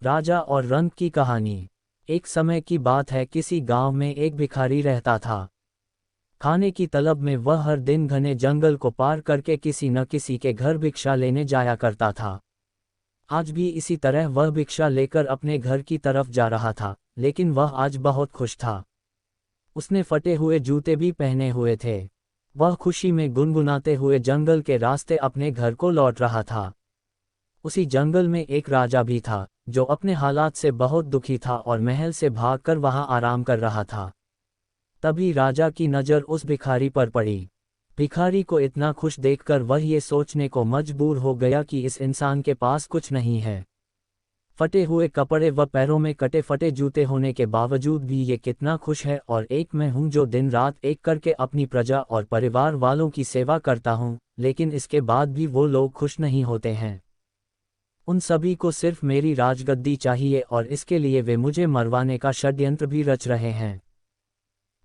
राजा और रंक की कहानी। एक समय की बात है, किसी गांव में एक भिखारी रहता था। खाने की तलब में वह हर दिन घने जंगल को पार करके किसी न किसी के घर भिक्षा लेने जाया करता था। आज भी इसी तरह वह भिक्षा लेकर अपने घर की तरफ जा रहा था, लेकिन वह आज बहुत खुश था। उसने फटे हुए जूते भी पहने हुए थे। वह खुशी में गुनगुनाते हुए जंगल के रास्ते अपने घर को लौट रहा था। उसी जंगल में एक राजा भी था, जो अपने हालात से बहुत दुखी था और महल से भागकर वहां आराम कर रहा था। तभी राजा की नज़र उस भिखारी पर पड़ी। भिखारी को इतना खुश देखकर वह ये सोचने को मजबूर हो गया कि इस इंसान के पास कुछ नहीं है। फटे हुए कपड़े व पैरों में कटे फटे जूते होने के बावजूद भी ये कितना खुश है, और एक मैं हूँ जो दिन रात एक करके अपनी प्रजा और परिवार वालों की सेवा करता हूँ, लेकिन इसके बाद भी वो लोग खुश नहीं होते हैं। उन सभी को सिर्फ मेरी राजगद्दी चाहिए और इसके लिए वे मुझे मरवाने का षड्यंत्र भी रच रहे हैं।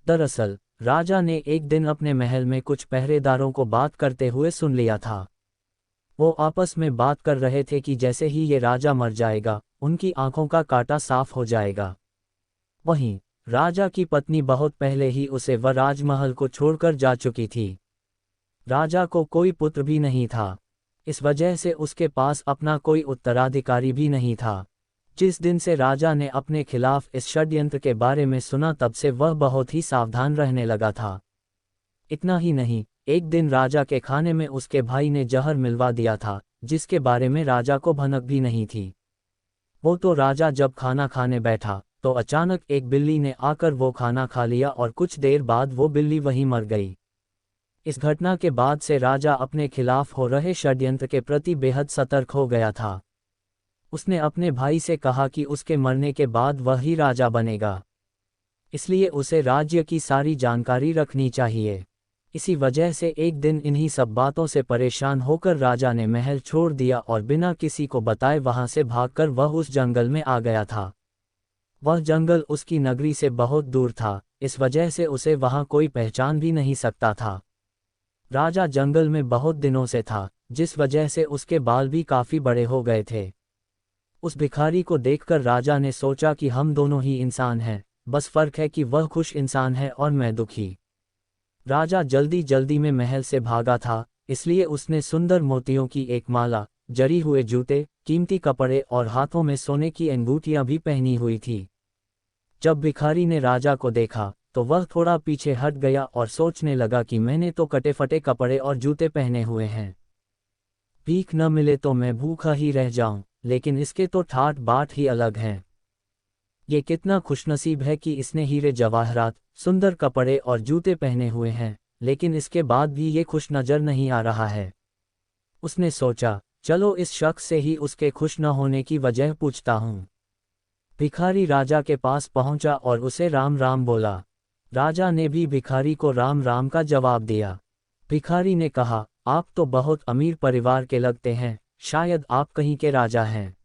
दरअसल राजा ने एक दिन अपने महल में कुछ पहरेदारों को बात करते हुए सुन लिया था। वो आपस में बात कर रहे थे कि जैसे ही ये राजा मर जाएगा, उनकी आंखों का कांटा साफ हो जाएगा। वहीं राजा की पत्नी बहुत पहले ही उसे व राजमहल को छोड़कर जा चुकी थी। राजा को कोई पुत्र भी नहीं था। इस वजह से उसके पास अपना कोई उत्तराधिकारी भी नहीं था। जिस दिन से राजा ने अपने खिलाफ इस षड्यंत्र के बारे में सुना, तब से वह बहुत ही सावधान रहने लगा था। इतना ही नहीं, एक दिन राजा के खाने में उसके भाई ने जहर मिलवा दिया था, जिसके बारे में राजा को भनक भी नहीं थी। वो तो राजा जब खाना खाने बैठा तो अचानक एक बिल्ली ने आकर वो खाना खा लिया और कुछ देर बाद वो बिल्ली वहीं मर गई। इस घटना के बाद से राजा अपने खिलाफ हो रहे षड्यंत्र के प्रति बेहद सतर्क हो गया था। उसने अपने भाई से कहा कि उसके मरने के बाद वह ही राजा बनेगा, इसलिए उसे राज्य की सारी जानकारी रखनी चाहिए। इसी वजह से एक दिन इन्हीं सब बातों से परेशान होकर राजा ने महल छोड़ दिया और बिना किसी को बताए वहां से भागकर वह उस जंगल में आ गया था। वह जंगल उसकी नगरी से बहुत दूर था, इस वजह से उसे वहां कोई पहचान भी नहीं सकता था। राजा जंगल में बहुत दिनों से था, जिस वजह से उसके बाल भी काफी बड़े हो गए थे। उस भिखारी को देखकर राजा ने सोचा कि हम दोनों ही इंसान हैं, बस फर्क है कि वह खुश इंसान है और मैं दुखी। राजा जल्दी जल्दी में महल से भागा था, इसलिए उसने सुंदर मोतियों की एक माला, जरी हुए जूते, कीमती कपड़े और हाथों में सोने की अंगूठियां भी पहनी हुई थी। जब भिखारी ने राजा को देखा तो वह थोड़ा पीछे हट गया और सोचने लगा कि मैंने तो कटे फटे कपड़े और जूते पहने हुए हैं। भीख न मिले तो मैं भूखा ही रह जाऊं, लेकिन इसके तो ठाट बाट ही अलग हैं। ये कितना खुशनसीब है कि इसने हीरे जवाहरात, सुंदर कपड़े और जूते पहने हुए हैं, लेकिन इसके बाद भी ये खुश नजर नहीं आ रहा है। उसने सोचा, चलो इस शख्स से ही उसके खुश न होने की वजह पूछता हूँ। भिखारी राजा के पास पहुंचा और उसे राम राम बोला। राजा ने भी भिखारी को राम राम का जवाब दिया। भिखारी ने कहा, आप तो बहुत अमीर परिवार के लगते हैं, शायद आप कहीं के राजा हैं।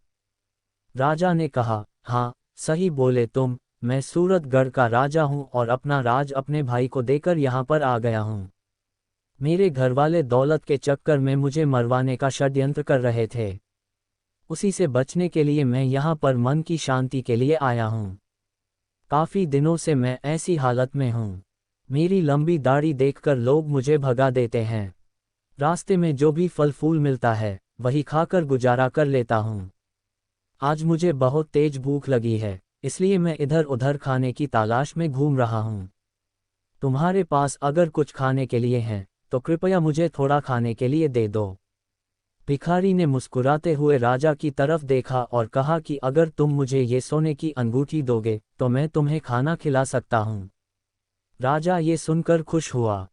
राजा ने कहा, हाँ सही बोले तुम, मैं सूरतगढ़ का राजा हूँ और अपना राज अपने भाई को देकर यहाँ पर आ गया हूँ। मेरे घरवाले दौलत के चक्कर में मुझे मरवाने का षड्यंत्र कर रहे थे। उसी से बचने के लिए मैं यहाँ पर मन की शांति के लिए आया हूँ। काफ़ी दिनों से मैं ऐसी हालत में हूँ। मेरी लंबी दाढ़ी देखकर लोग मुझे भगा देते हैं। रास्ते में जो भी फल फूल मिलता है वही खाकर गुजारा कर लेता हूँ। आज मुझे बहुत तेज भूख लगी है, इसलिए मैं इधर उधर खाने की तलाश में घूम रहा हूँ। तुम्हारे पास अगर कुछ खाने के लिए है तो कृपया मुझे थोड़ा खाने के लिए दे दो। भिखारी ने मुस्कुराते हुए राजा की तरफ देखा और कहा कि अगर तुम मुझे ये सोने की अंगूठी दोगे तो मैं तुम्हें खाना खिला सकता हूँ। राजा ये सुनकर खुश हुआ।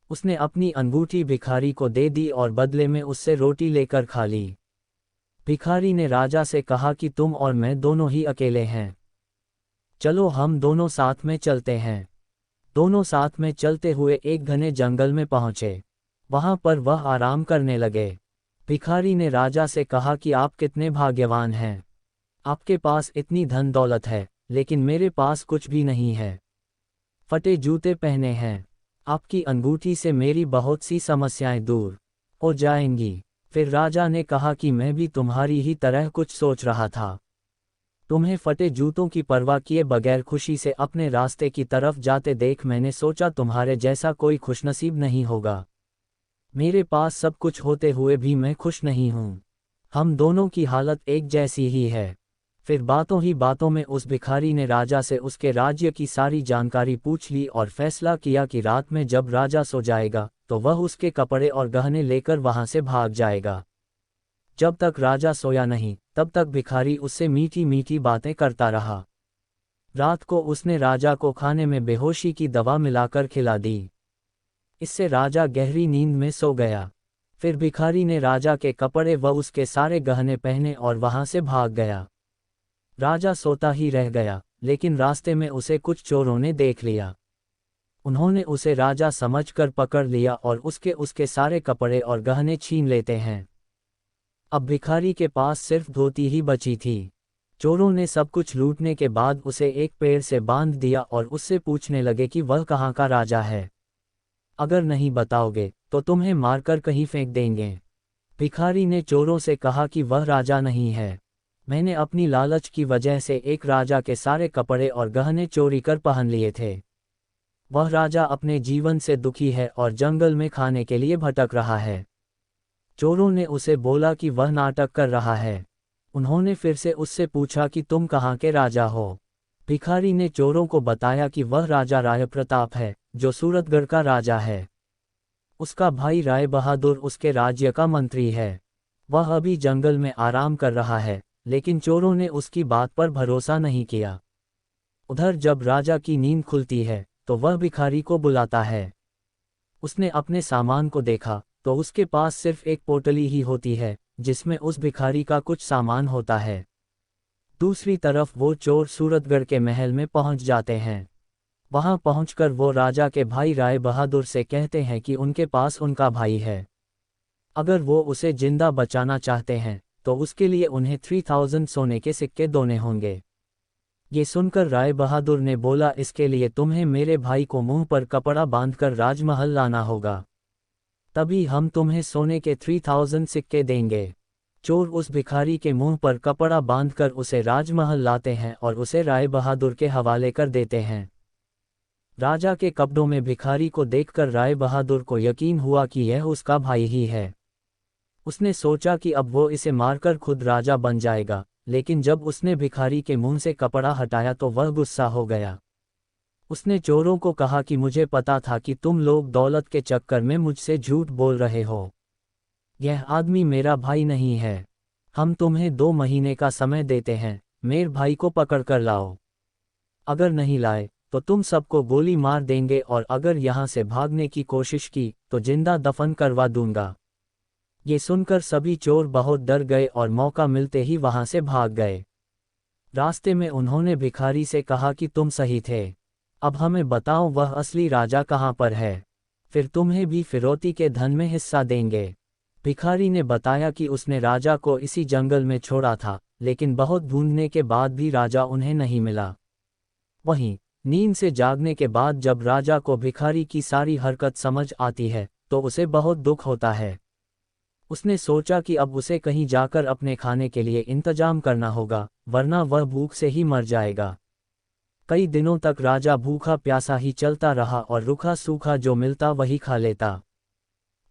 उसने अपनी अंगूठी भिखारी को दे दी और बदले में उससे रोटी लेकर खा ली। भिखारी ने राजा से कहा कि तुम और मैं दोनों ही अकेले हैं, चलो हम दोनों साथ में चलते हैं। दोनों साथ में चलते हुए एक घने जंगल में पहुंचे। वहां पर वह आराम करने लगे। भिखारी ने राजा से कहा कि आप कितने भाग्यवान हैं। आपके पास इतनी धन दौलत है, लेकिन मेरे पास कुछ भी नहीं है। फटे जूते पहने हैं। आपकी अंगूठी से मेरी बहुत सी समस्याएं दूर हो जाएंगी। फिर राजा ने कहा कि मैं भी तुम्हारी ही तरह कुछ सोच रहा था। तुम्हें फटे जूतों की परवाह किए बगैर खुशी से अपने रास्ते की तरफ जाते देख मैंने सोचा तुम्हारे जैसा कोई खुशनसीब नहीं होगा। मेरे पास सब कुछ होते हुए भी मैं खुश नहीं हूँ। हम दोनों की हालत एक जैसी ही है। फिर बातों ही बातों में उस भिखारी ने राजा से उसके राज्य की सारी जानकारी पूछ ली और फैसला किया कि रात में जब राजा सो जाएगा तो वह उसके कपड़े और गहने लेकर वहां से भाग जाएगा। जब तक राजा सोया नहीं तब तक भिखारी उससे मीठी मीठी बातें करता रहा। रात को उसने राजा को खाने में बेहोशी की दवा मिलाकर खिला दी। इससे राजा गहरी नींद में सो गया। फिर भिखारी ने राजा के कपड़े व उसके सारे गहने पहने और वहां से भाग गया। राजा सोता ही रह गया, लेकिन रास्ते में उसे कुछ चोरों ने देख लिया। उन्होंने उसे राजा समझकर पकड़ लिया और उसके सारे कपड़े और गहने छीन लेते हैं। अब भिखारी के पास सिर्फ धोती ही बची थी। चोरों ने सब कुछ लूटने के बाद उसे एक पेड़ से बांध दिया और उससे पूछने लगे कि वह कहाँ का राजा है। अगर नहीं बताओगे तो तुम्हें मारकर कहीं फेंक देंगे। भिखारी ने चोरों से कहा कि वह राजा नहीं है। मैंने अपनी लालच की वजह से एक राजा के सारे कपड़े और गहने चोरी कर पहन लिए थे। वह राजा अपने जीवन से दुखी है और जंगल में खाने के लिए भटक रहा है। चोरों ने उसे बोला कि वह नाटक कर रहा है। उन्होंने फिर से उससे पूछा कि तुम कहाँ के राजा हो। भिखारी ने चोरों को बताया कि वह राजा राय प्रताप है, जो सूरतगढ़ का राजा है। उसका भाई राय बहादुर उसके राज्य का मंत्री है। वह अभी जंगल में आराम कर रहा है, लेकिन चोरों ने उसकी बात पर भरोसा नहीं किया। उधर जब राजा की नींद खुलती है तो वह भिखारी को बुलाता है। उसने अपने सामान को देखा तो उसके पास सिर्फ एक पोटली ही होती है, जिसमें उस भिखारी का कुछ सामान होता है। दूसरी तरफ वो चोर सूरतगढ़ के महल में पहुंच जाते हैं। वहां पहुंचकर वो राजा के भाई राय बहादुर से कहते हैं कि उनके पास उनका भाई है। अगर वो उसे जिंदा बचाना चाहते हैं तो उसके लिए उन्हें 3000 सोने के सिक्के देने होंगे। ये सुनकर राय बहादुर ने बोला, इसके लिए तुम्हें मेरे भाई को मुंह पर कपड़ा बांधकर राजमहल लाना होगा, तभी हम तुम्हें सोने के 3000 सिक्के देंगे। चोर उस भिखारी के मुंह पर कपड़ा बांधकर उसे राजमहल लाते हैं और उसे राय बहादुर के हवाले कर देते हैं। राजा के कपड़ों में भिखारी को देखकर राय बहादुर को यकीन हुआ कि यह उसका भाई ही है। उसने सोचा कि अब वो इसे मारकर खुद राजा बन जाएगा, लेकिन जब उसने भिखारी के मुंह से कपड़ा हटाया तो वह गुस्सा हो गया। उसने चोरों को कहा कि मुझे पता था कि तुम लोग दौलत के चक्कर में मुझसे झूठ बोल रहे हो। यह आदमी मेरा भाई नहीं है। हम तुम्हें 2 महीने का समय देते हैं, मेरे भाई को पकड़ कर लाओ। अगर नहीं लाए तो तुम सबको गोली मार देंगे और अगर यहाँ से भागने की कोशिश की तो जिंदा दफन करवा दूंगा। ये सुनकर सभी चोर बहुत डर गए और मौका मिलते ही वहां से भाग गए। रास्ते में उन्होंने भिखारी से कहा कि तुम सही थे, अब हमें बताओ वह असली राजा कहाँ पर है, फिर तुम्हें भी फिरौती के धन में हिस्सा देंगे। भिखारी ने बताया कि उसने राजा को इसी जंगल में छोड़ा था, लेकिन बहुत ढूंढने के बाद भी राजा उन्हें नहीं मिला। वहीं नींद से जागने के बाद जब राजा को भिखारी की सारी हरकत समझ आती है तो उसे बहुत दुख होता है। उसने सोचा कि अब उसे कहीं जाकर अपने खाने के लिए इंतजाम करना होगा, वरना वह भूख से ही मर जाएगा। कई दिनों तक राजा भूखा प्यासा ही चलता रहा और रूखा सूखा जो मिलता वही खा लेता।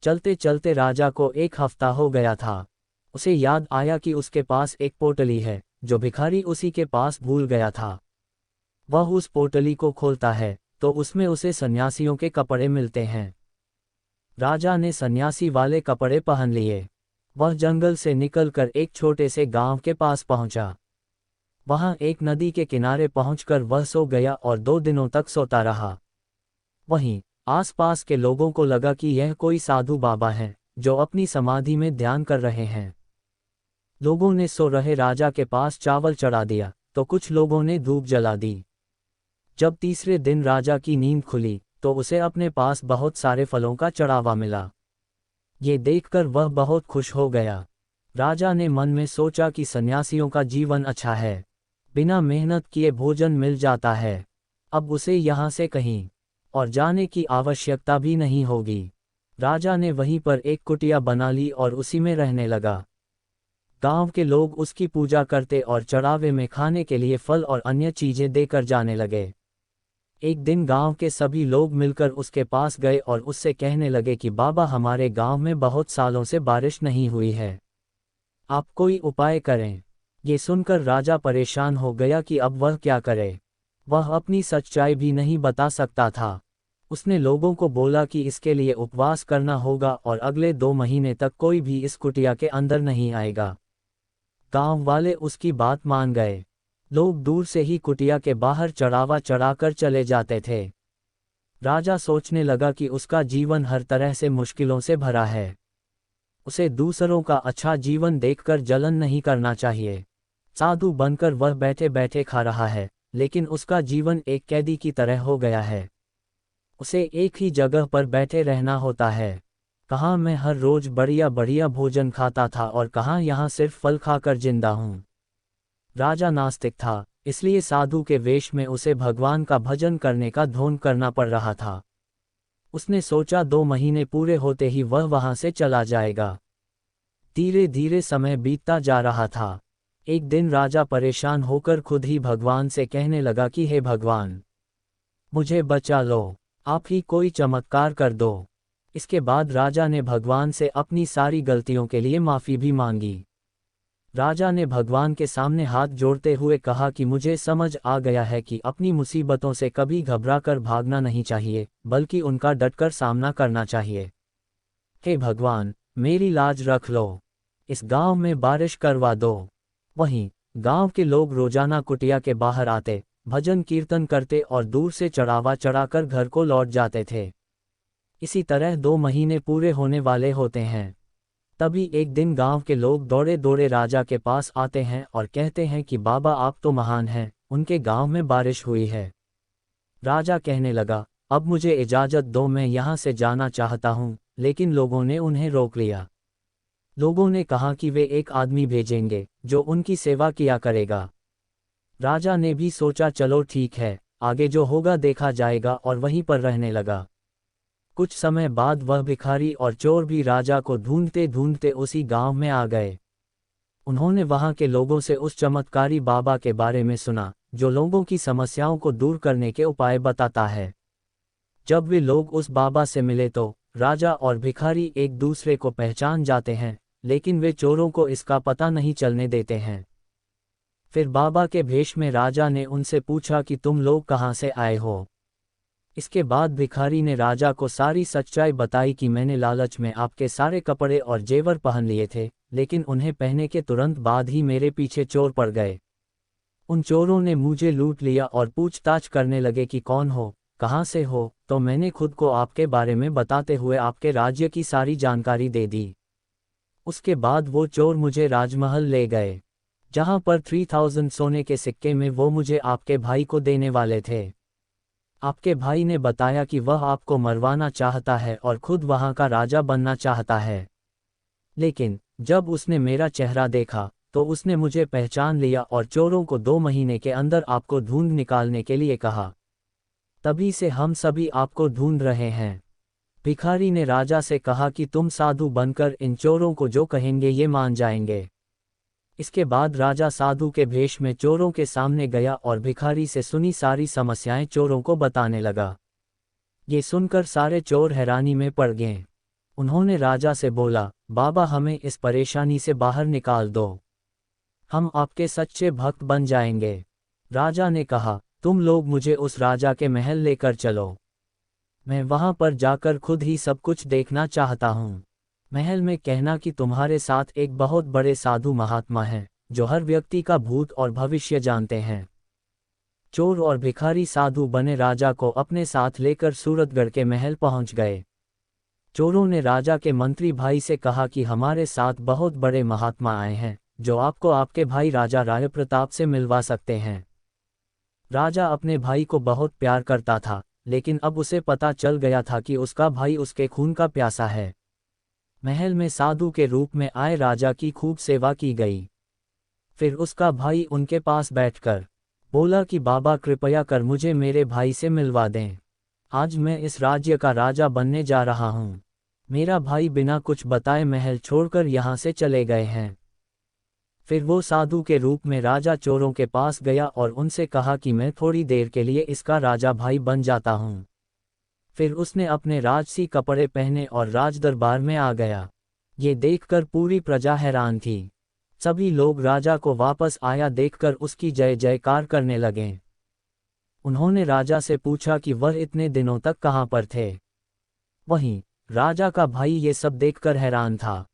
चलते चलते राजा को 1 हफ्ता हो गया था। उसे याद आया कि उसके पास एक पोटली है जो भिखारी उसी के पास भूल गया था। वह उस पोटली को खोलता है तो उसमें उसे सन्यासियों के कपड़े मिलते हैं। राजा ने सन्यासी वाले कपड़े पहन लिए। वह जंगल से निकलकर एक छोटे से गांव के पास पहुंचा। वहां एक नदी के किनारे पहुंचकर वह सो गया और 2 दिनों तक सोता रहा। वहीं आसपास के लोगों को लगा कि यह कोई साधु बाबा है जो अपनी समाधि में ध्यान कर रहे हैं। लोगों ने सो रहे राजा के पास चावल चढ़ा दिया तो कुछ लोगों ने धूप जला दी। जब तीसरे दिन राजा की नींद खुली तो उसे अपने पास बहुत सारे फलों का चढ़ावा मिला। ये देखकर वह बहुत खुश हो गया। राजा ने मन में सोचा कि सन्यासियों का जीवन अच्छा है, बिना मेहनत किए भोजन मिल जाता है। अब उसे यहाँ से कहीं और जाने की आवश्यकता भी नहीं होगी। राजा ने वहीं पर एक कुटिया बना ली और उसी में रहने लगा। गांव के लोग उसकी पूजा करते और चढ़ावे में खाने के लिए फल और अन्य चीजें देकर जाने लगे। एक दिन गांव के सभी लोग मिलकर उसके पास गए और उससे कहने लगे कि बाबा, हमारे गांव में बहुत सालों से बारिश नहीं हुई है, आप कोई उपाय करें। ये सुनकर राजा परेशान हो गया कि अब वह क्या करे। वह अपनी सच्चाई भी नहीं बता सकता था। उसने लोगों को बोला कि इसके लिए उपवास करना होगा और अगले 2 महीने तक कोई भी इस कुटिया के अंदर नहीं आएगा। गांव वाले उसकी बात मान गए। लोग दूर से ही कुटिया के बाहर चढ़ावा चढ़ाकर चले जाते थे। राजा सोचने लगा कि उसका जीवन हर तरह से मुश्किलों से भरा है। उसे दूसरों का अच्छा जीवन देखकर जलन नहीं करना चाहिए। साधु बनकर वह बैठे बैठे खा रहा है, लेकिन उसका जीवन एक कैदी की तरह हो गया है। उसे एक ही जगह पर बैठे रहना होता है। कहाँ मैं हर रोज बढ़िया बढ़िया भोजन खाता था और कहाँ यहाँ सिर्फ फल खाकर जिंदा हूँ। राजा नास्तिक था, इसलिए साधु के वेश में उसे भगवान का भजन करने का ढोंग करना पड़ रहा था। उसने सोचा 2 महीने पूरे होते ही वह वहां से चला जाएगा। धीरे धीरे समय बीतता जा रहा था। एक दिन राजा परेशान होकर खुद ही भगवान से कहने लगा कि हे भगवान, मुझे बचा लो, आप ही कोई चमत्कार कर दो। इसके बाद राजा ने भगवान से अपनी सारी गलतियों के लिए माफ़ी भी मांगी। राजा ने भगवान के सामने हाथ जोड़ते हुए कहा कि मुझे समझ आ गया है कि अपनी मुसीबतों से कभी घबराकर भागना नहीं चाहिए, बल्कि उनका डटकर सामना करना चाहिए। हे भगवान, मेरी लाज रख लो, इस गांव में बारिश करवा दो। वहीं गांव के लोग रोजाना कुटिया के बाहर आते, भजन कीर्तन करते और दूर से चढ़ावा चढ़ाकर घर को लौट जाते थे। इसी तरह 2 महीने पूरे होने वाले होते हैं। तभी एक दिन गांव के लोग दौड़े दौड़े राजा के पास आते हैं और कहते हैं कि बाबा, आप तो महान हैं, उनके गांव में बारिश हुई है। राजा कहने लगा, अब मुझे इजाज़त दो, मैं यहाँ से जाना चाहता हूँ, लेकिन लोगों ने उन्हें रोक लिया। लोगों ने कहा कि वे एक आदमी भेजेंगे जो उनकी सेवा किया करेगा। राजा ने भी सोचा चलो ठीक है, आगे जो होगा देखा जाएगा, और वहीं पर रहने लगा। कुछ समय बाद वह भिखारी और चोर भी राजा को ढूंढते ढूंढते उसी गांव में आ गए। उन्होंने वहां के लोगों से उस चमत्कारी बाबा के बारे में सुना, जो लोगों की समस्याओं को दूर करने के उपाय बताता है। जब वे लोग उस बाबा से मिले तो राजा और भिखारी एक दूसरे को पहचान जाते हैं, लेकिन वे चोरों को इसका पता नहीं चलने देते हैं। फिर बाबा के भेष में राजा ने उनसे पूछा कि तुम लोग कहाँ से आए हो। इसके बाद भिखारी ने राजा को सारी सच्चाई बताई कि मैंने लालच में आपके सारे कपड़े और जेवर पहन लिए थे, लेकिन उन्हें पहनने के तुरंत बाद ही मेरे पीछे चोर पड़ गए। उन चोरों ने मुझे लूट लिया और पूछताछ करने लगे कि कौन हो, कहाँ से हो, तो मैंने खुद को आपके बारे में बताते हुए आपके राज्य की सारी जानकारी दे दी। उसके बाद वो चोर मुझे राजमहल ले गए, जहाँ पर 3000 सोने के सिक्के में वो मुझे आपके भाई को देने वाले थे। आपके भाई ने बताया कि वह आपको मरवाना चाहता है और खुद वहां का राजा बनना चाहता है। लेकिन जब उसने मेरा चेहरा देखा तो उसने मुझे पहचान लिया और चोरों को 2 महीने के अंदर आपको ढूंढ निकालने के लिए कहा। तभी से हम सभी आपको ढूंढ रहे हैं। भिखारी ने राजा से कहा कि तुम साधु बनकर इन चोरों को जो कहेंगे ये मान जाएंगे। इसके बाद राजा साधु के भेष में चोरों के सामने गया और भिखारी से सुनी सारी समस्याएं चोरों को बताने लगा। ये सुनकर सारे चोर हैरानी में पड़ गए। उन्होंने राजा से बोला, बाबा, हमें इस परेशानी से बाहर निकाल दो, हम आपके सच्चे भक्त बन जाएंगे। राजा ने कहा, तुम लोग मुझे उस राजा के महल लेकर चलो, मैं वहां पर जाकर खुद ही सब कुछ देखना चाहता हूँ। महल में कहना कि तुम्हारे साथ एक बहुत बड़े साधु महात्मा हैं, जो हर व्यक्ति का भूत और भविष्य जानते हैं। चोर और भिखारी साधु बने राजा को अपने साथ लेकर सूरतगढ़ के महल पहुंच गए। चोरों ने राजा के मंत्री भाई से कहा कि हमारे साथ बहुत बड़े महात्मा आए हैं, जो आपको आपके भाई राजा राय प्रताप से मिलवा सकते हैं। राजा अपने भाई को बहुत प्यार करता था, लेकिन अब उसे पता चल गया था कि उसका भाई उसके खून का प्यासा है। महल में साधु के रूप में आए राजा की खूब सेवा की गई। फिर उसका भाई उनके पास बैठकर बोला कि बाबा, कृपया कर मुझे मेरे भाई से मिलवा दें। आज मैं इस राज्य का राजा बनने जा रहा हूँ। मेरा भाई बिना कुछ बताए महल छोड़कर यहाँ से चले गए हैं। फिर वो साधु के रूप में राजा चोरों के पास गया और उनसे कहा कि मैं थोड़ी देर के लिए इसका राजा भाई बन जाता हूँ। फिर उसने अपने राजसी कपड़े पहने और राजदरबार में आ गया। ये देखकर पूरी प्रजा हैरान थी। सभी लोग राजा को वापस आया देखकर उसकी जय जयकार करने लगे। उन्होंने राजा से पूछा कि वह इतने दिनों तक कहाँ पर थे। वहीं राजा का भाई ये सब देखकर हैरान था।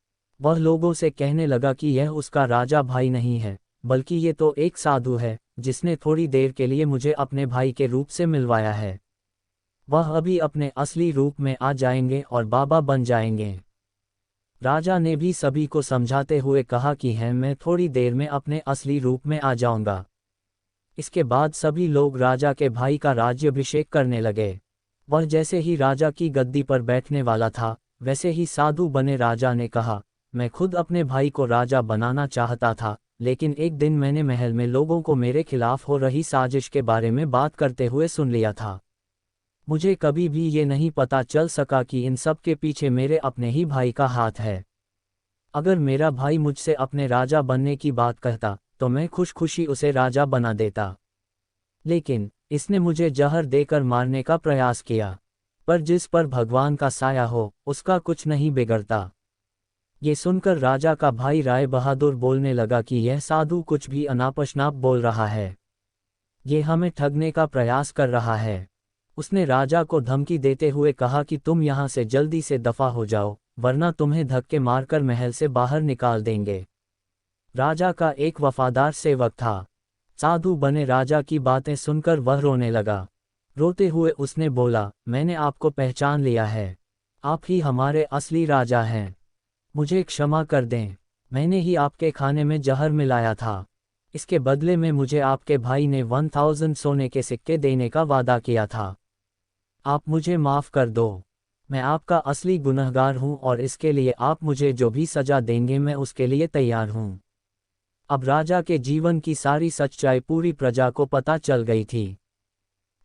वह लोगों से कहने लगा कि यह उसका राजा भाई नहीं है, बल्कि ये तो एक साधु है जिसने थोड़ी देर के लिए मुझे अपने भाई के रूप से मिलवाया है। वह अभी अपने असली रूप में आ जाएंगे और बाबा बन जाएंगे। राजा ने भी सभी को समझाते हुए कहा कि मैं थोड़ी देर में अपने असली रूप में आ जाऊंगा। इसके बाद सभी लोग राजा के भाई का राज्याभिषेक करने लगे। वह जैसे ही राजा की गद्दी पर बैठने वाला था, वैसे ही साधु बने राजा ने कहा, मैं खुद अपने भाई को राजा बनाना चाहता था, लेकिन एक दिन मैंने महल में लोगों को मेरे खिलाफ हो रही साजिश के बारे में बात करते हुए सुन लिया था। मुझे कभी भी ये नहीं पता चल सका कि इन सब के पीछे मेरे अपने ही भाई का हाथ है। अगर मेरा भाई मुझसे अपने राजा बनने की बात कहता तो मैं खुश खुशी उसे राजा बना देता, लेकिन इसने मुझे जहर देकर मारने का प्रयास किया। पर जिस पर भगवान का साया हो उसका कुछ नहीं बिगड़ता। ये सुनकर राजा का भाई राय बहादुर बोलने लगा कि यह साधु कुछ भी अनाप-शनाप बोल रहा है। ये हमें ठगने का प्रयास कर रहा है। उसने राजा को धमकी देते हुए कहा कि तुम यहाँ से जल्दी से दफा हो जाओ, वरना तुम्हें धक्के मारकर महल से बाहर निकाल देंगे। राजा का एक वफादार सेवक था। साधु बने राजा की बातें सुनकर वह रोने लगा। रोते हुए उसने बोला, मैंने आपको पहचान लिया है। आप ही हमारे असली राजा हैं। मुझे क्षमा कर दें। मैंने ही आपके खाने में जहर मिलाया था। इसके बदले में मुझे आपके भाई ने 1000 सोने के सिक्के देने का वादा किया था। आप मुझे माफ़ कर दो। मैं आपका असली गुनहगार हूँ और इसके लिए आप मुझे जो भी सज़ा देंगे मैं उसके लिए तैयार हूँ। अब राजा के जीवन की सारी सच्चाई पूरी प्रजा को पता चल गई थी।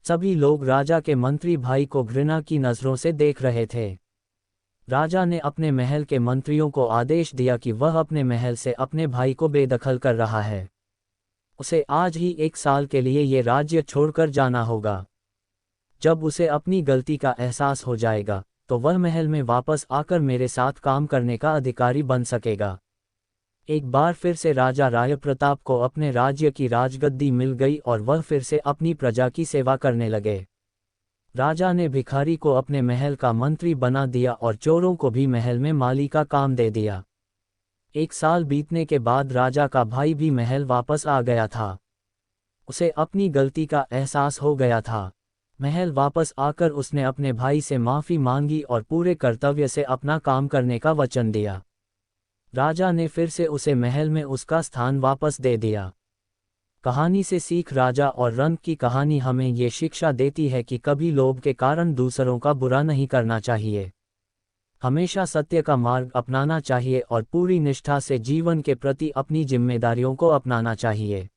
सभी लोग राजा के मंत्री भाई को घृणा की नज़रों से देख रहे थे। राजा ने अपने महल के मंत्रियों को आदेश दिया कि वह अपने महल से अपने भाई को बेदखल कर रहा है। उसे आज ही 1 साल के लिए ये राज्य छोड़कर जाना होगा। जब उसे अपनी गलती का एहसास हो जाएगा तो वह महल में वापस आकर मेरे साथ काम करने का अधिकारी बन सकेगा। एक बार फिर से राजा राय प्रताप को अपने राज्य की राजगद्दी मिल गई और वह फिर से अपनी प्रजा की सेवा करने लगे। राजा ने भिखारी को अपने महल का मंत्री बना दिया और चोरों को भी महल में माली का काम दे दिया। 1 साल बीतने के बाद राजा का भाई भी महल वापस आ गया था। उसे अपनी गलती का एहसास हो गया था। महल वापस आकर उसने अपने भाई से माफ़ी मांगी और पूरे कर्तव्य से अपना काम करने का वचन दिया। राजा ने फिर से उसे महल में उसका स्थान वापस दे दिया। कहानी से सीख राजा और रंक की कहानी हमें ये शिक्षा देती है कि कभी लोभ के कारण दूसरों का बुरा नहीं करना चाहिए। हमेशा सत्य का मार्ग अपनाना चाहिए और पूरी निष्ठा से जीवन के प्रति अपनी जिम्मेदारियों को अपनाना चाहिए।